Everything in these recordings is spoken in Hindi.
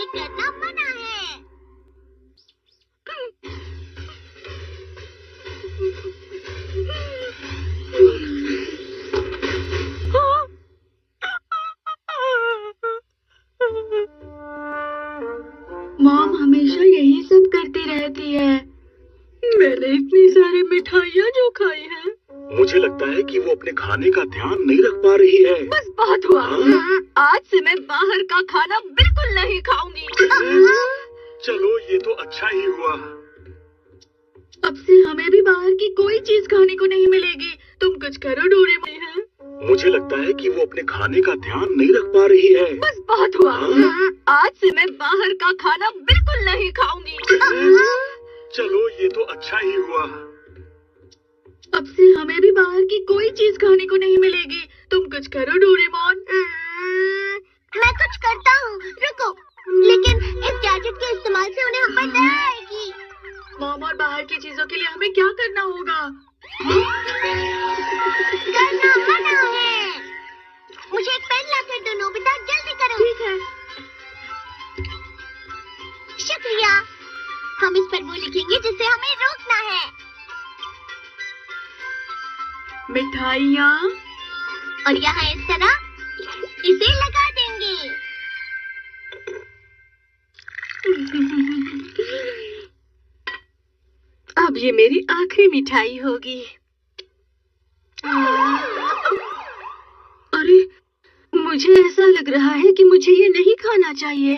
ये करना मना है। मॉम हमेशा यही सब करती रहती है। मैंने इतनी सारी मिठाइयाँ जो खाई हैं। मुझे लगता है कि वो अपने खाने का ध्यान नहीं रख पा रही है। बस बहुत हुआ। आज से मैं बाहर का खाना बिल्कुल नहीं खाऊंगी। चलो ये तो अच्छा ही हुआ। अब से हमें भी बाहर की कोई चीज खाने को नहीं मिलेगी। तुम कुछ करो डोरेमोन। मुझे लगता है कि वो अपने खाने का ध्यान नहीं रख पा रही है। बस बहुत हुआ। आज से मैं बाहर का खाना बिल्कुल नहीं खाऊंगी। चलो ये तो अच्छा ही हुआ। अब से हमें भी बाहर की कोई चीज खाने को नहीं मिलेगी। तुम कुछ करो डोरेमोन। मैं कुछ करता हूँ, रुको। लेकिन इस गैजेट के इस्तेमाल से उन्हें हम पर दया आएगी। मॉम और बाहर की चीजों के लिए हमें क्या करना होगा? करना मना है। मुझे एक पेन ला कर दो नोबिता, जल्दी करो। ठीक है। शुक्रिया। हम इस पर वो लिखेंगे जिसे हमें रोकना है। मिठाइयाँ। और यहाँ इस तरह इसे लगा देंगे। अब ये मेरी आखिरी मिठाई होगी। अरे, मुझे ऐसा लग रहा है कि मुझे ये नहीं खाना चाहिए।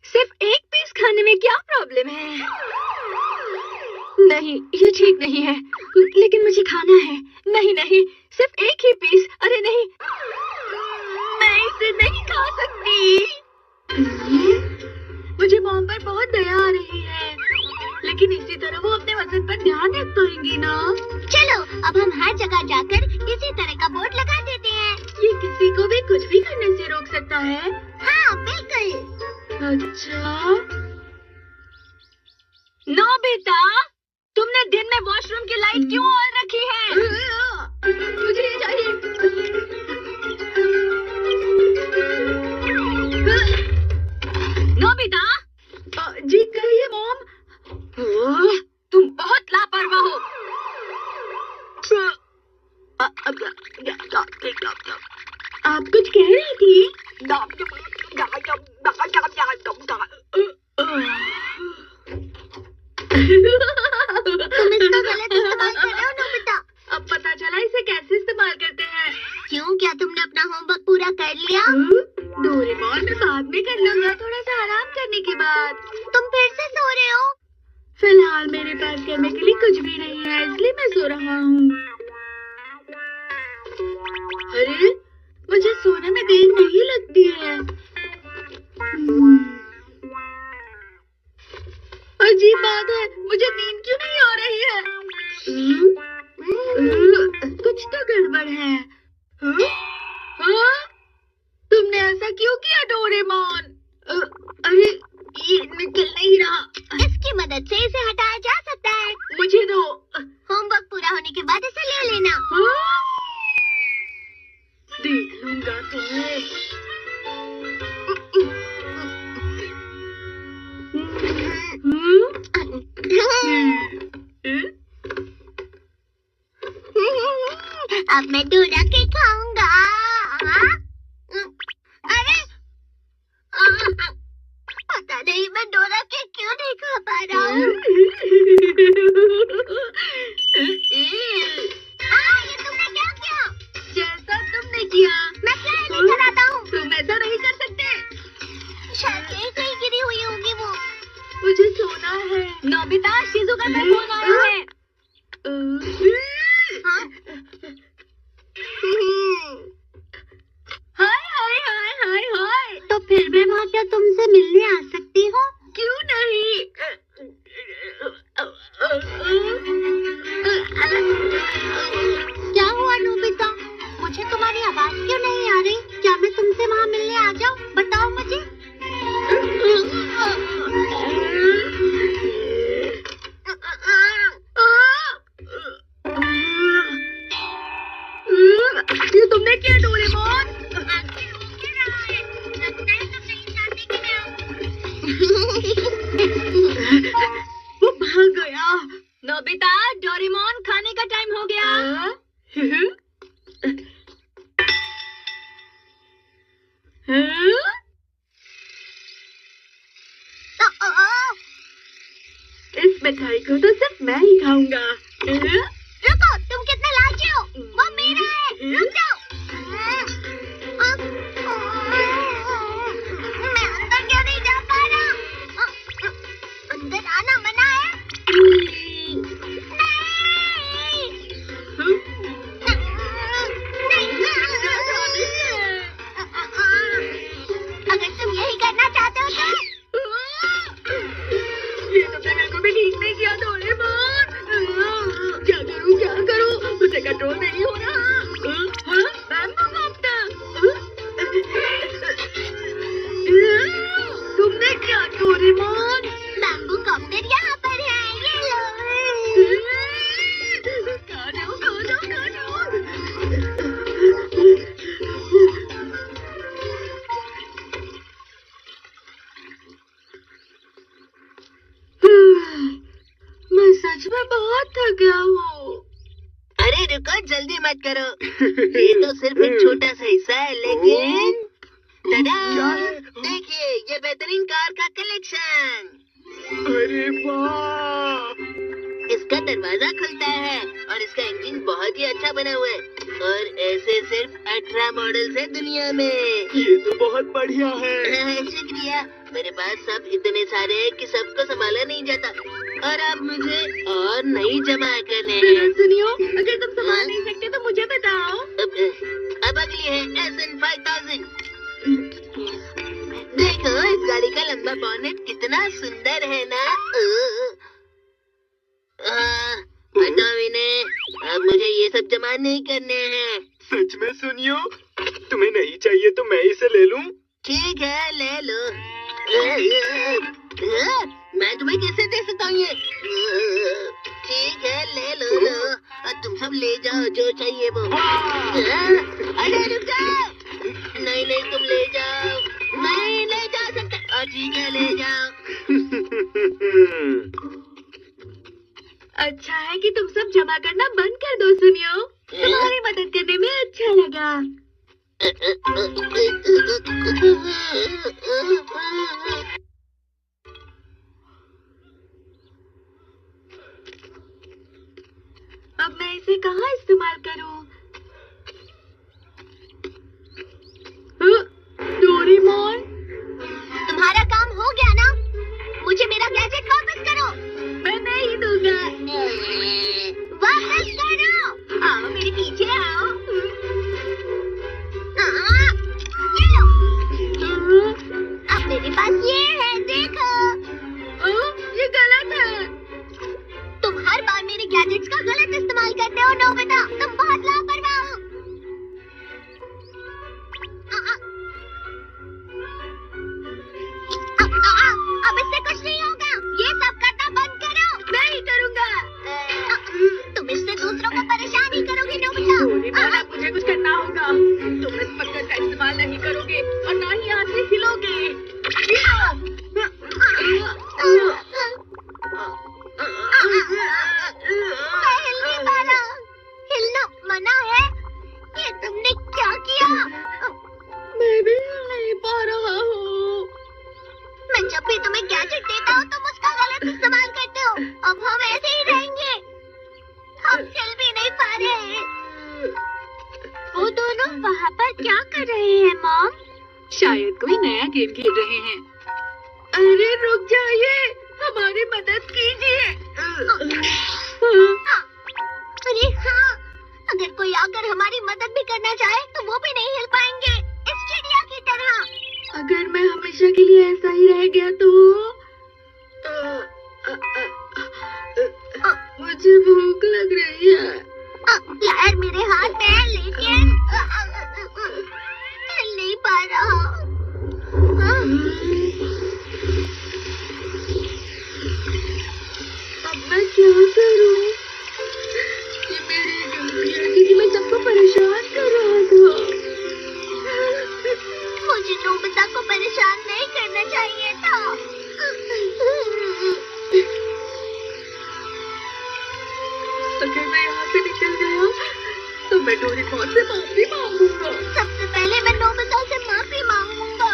सिर्फ एक पीस खाने में क्या प्रॉब्लम है? नहीं, ये ठीक नहीं है। लेकिन मुझे खाना है। नहीं नहीं, सिर्फ एक ही पीस। अरे नहीं, मैं इसे नहीं खा सकती। मुझे मॉम पर बहुत दया आ रही है। लेकिन इसी तरह वो अपने वजन पर ध्यान रख पाएंगी ना? चलो अब हम हर जगह जाकर इसी तरह का बोर्ड लगा देते हैं। ये किसी को भी कुछ भी करने से रोक सकता है। हाँ बिल्कुल। अच्छा, नोबिता, तुमने दिन में वॉशरूम की लाइट क्यों ऑन रखी है? मुझे ये चाहिए। नोबिता। जी कहिए मॉम। तुम बहुत लापरवाह हो। आप कुछ कह रही थी? तुम इसका गलत इस्तेमाल कर रहे हो नोबिता। अब पता चला इसे कैसे इस्तेमाल करते हैं। क्यों, क्या तुमने अपना होमवर्क पूरा कर लिया? डोरेमोन, मैं बाद में कर लूंगा, थोड़ा सा आराम करने के बाद। तुम फिर से सो रहे हो? फिलहाल मेरे पास करने के लिए कुछ भी नहीं है, इसलिए मैं सो रहा हूँ। अरे, मुझे सोने में देर नहीं लगती है। अजीब बात है, मुझे नींद क्यों नहीं आ रही है? कुछ तो गड़बड़ है। हाँ? तुमने ऐसा क्यों किया डोरेमोन? अरे, ये निकल नहीं रहा। इसकी मदद से इसे हटाया जा सकता है। मुझे दो। होमवर्क पूरा होने के बाद इसे ले लेना। हाँ? देख लूंगा तुम्हें। अब मैं डोरा के खाऊंगा। अरे, पता नहीं मैं डोरा के क्यों नहीं खा पा रहा हूँ। ये तुमने क्या किया? जैसा तुमने किया। मैं फ्लाई लेकर आता हूँ। तुम ऐसा नहीं कर सकते। शायद यही कहीं गिरी हुई होगी वो। मुझे सोना है। नोबिता, शिजुका का फोन आया है। हाँ? वो भाग गया। नोबिता, डोरेमोन, खाने का टाइम हो गया। इस मिठाई को तो सिर्फ मैं ही खाऊंगा। रुको, तुम कितने लालची हो? वो मेरा है, रुक जाओ। मैं अंदर क्यों नहीं जा पा रहा? अंदर आना मना है। अगर तुम यही करना चाहते हो तो ये तुमने बिल्कुल भी ठीक नहीं किया डोरेमोन। क्या करूं? मुझे कंट्रोल नहीं हो रहा। Bamboo copter. तुमने क्या डोरेमोन? बैम्बू कॉप्टर यहाँ पर है, ये लो। खा जाओ। मैं सच में बहुत थक गया हूँ। अरे रुको, जल्दी मत करो। ये तो सिर्फ एक छोटा सा हिस्सा है, लेकिन देखिए, ये बेहतरीन कार का कलेक्शन। अरे वाह! इसका दरवाजा खुलता है और इसका इंजन बहुत ही अच्छा बना हुआ है, और ऐसे सिर्फ 18 मॉडल्स है दुनिया में। ये तो बहुत बढ़िया है। शुक्रिया। मेरे पास सब इतने सारे हैं कि सबको संभाला नहीं जाता, और अब मुझे और नई जमा करने हैं। सुनियो, अगर तुम संभाल नहीं सकते तो मुझे बताओ। अब अगली है SN 5000। देखो, इस गाड़ी का लंबा बॉनेट कितना सुंदर है ना। हटाओ इन्हें, अब मुझे ये सब जमा नहीं करने हैं। सच में सुनियो, तुम्हें नहीं चाहिए तो मैं इसे ले लूं? ठीक है, ले लो। मैं तुम्हें कैसे दे सकता हूँ ये? ठीक है, ले लो। तुम सब ले जाओ जो चाहिए वो। अरे रुक जाओ। नहीं, तुम ले जाओ। नहीं ले जा सकता। ठीक है, ले जाओ। अच्छा है कि तुम सब जमा करना बंद कर दो सुनियो। तुम्हारी मदद करने में अच्छा लगा। अब मैं इसे कहाँ इस्तेमाल करूँ? डोरेमोन, तुम्हारा काम हो गया ना? मुझे मेरा गैजेट वापस करो। मैं नहीं दूंगा। वापस करो। आओ मेरे पीछे आओ। ये लो। अब मेरे पास ये है, देखो। ये गलत है। तुम हर बार मेरे गैजेट्स का गलत इस्तेमाल करते हो नोबिता। तुम बहुत लापरवाह हो। अब इससे कुछ नहीं होगा। ये सब करना बंद करो। नहीं करूँगा। तुम इससे दूसरों को परेशान ही करोगे नोबिता। डोरेमोन, अब मुझे कुछ करना होगा। तुम इस पत्थर का इस्तेमाल नहीं करोगे और ना ही हाथ से हिलोगे। मैं हिल नहीं पा रहा। हिलना मना है। ये तुमने क्या किया? मैं भी हिल नहीं पा रहा हूँ। मैं जब भी तुम्हें गैजेट देता हूँ तुम उसका गलत इस्तेमाल करते हो। अब हम ऐसे ही रहेंगे। हम हिल भी नहीं पा रहे। वो दोनों वहाँ पर क्या कर रहे हैं मॉम? शायद कोई नया गेम खेल रहे हैं। अरे रुक जाइए, हमारी मदद कीजिए। अरे हाँ, अगर कोई आकर हमारी मदद भी करना चाहे तो वो भी नहीं हिल पाएंगे, इस चिड़िया की तरह। अगर मैं हमेशा के लिए ऐसा ही रह गया तो मुझे भूख लग रही है। यार मेरे हाथ में है, लेकिन हिल नहीं पा रहा। अब मैं क्या करूं? ये मेरी गलती है क्योंकि मैं सबको परेशान कर रहा था। मुझे नोबिता को परेशान नहीं करना चाहिए था। अगर मैं यहाँ से निकल गया तो मैं डोरेमोन से माफी मांगूंगा। सबसे पहले मैं नोबिता से माफी मांगूंगा।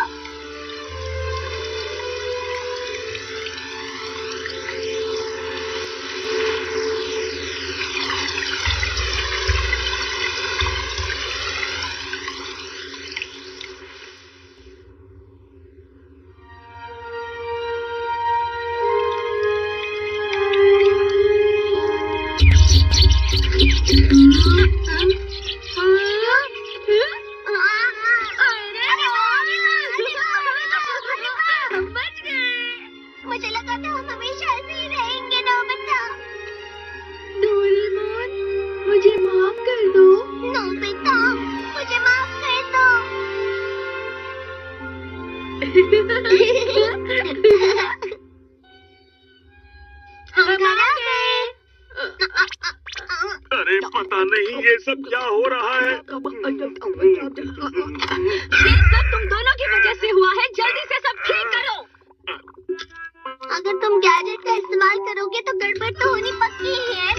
मुझे लगा था हम हमेशा ऐसे ही रहेंगे नोबिता। डोरेमोन मुझे माफ कर दो। नोबिता मुझे माफ कर दो। हम घर आ गए। अरे पता नहीं ये सब क्या हो रहा है। ये सब तुम दोनों की वजह से हुआ है। जल्दी से सब ठीक करो। अगर तुम गैजेट का इस्तेमाल करोगे तो गड़बड़ तो होनी पक्की ही है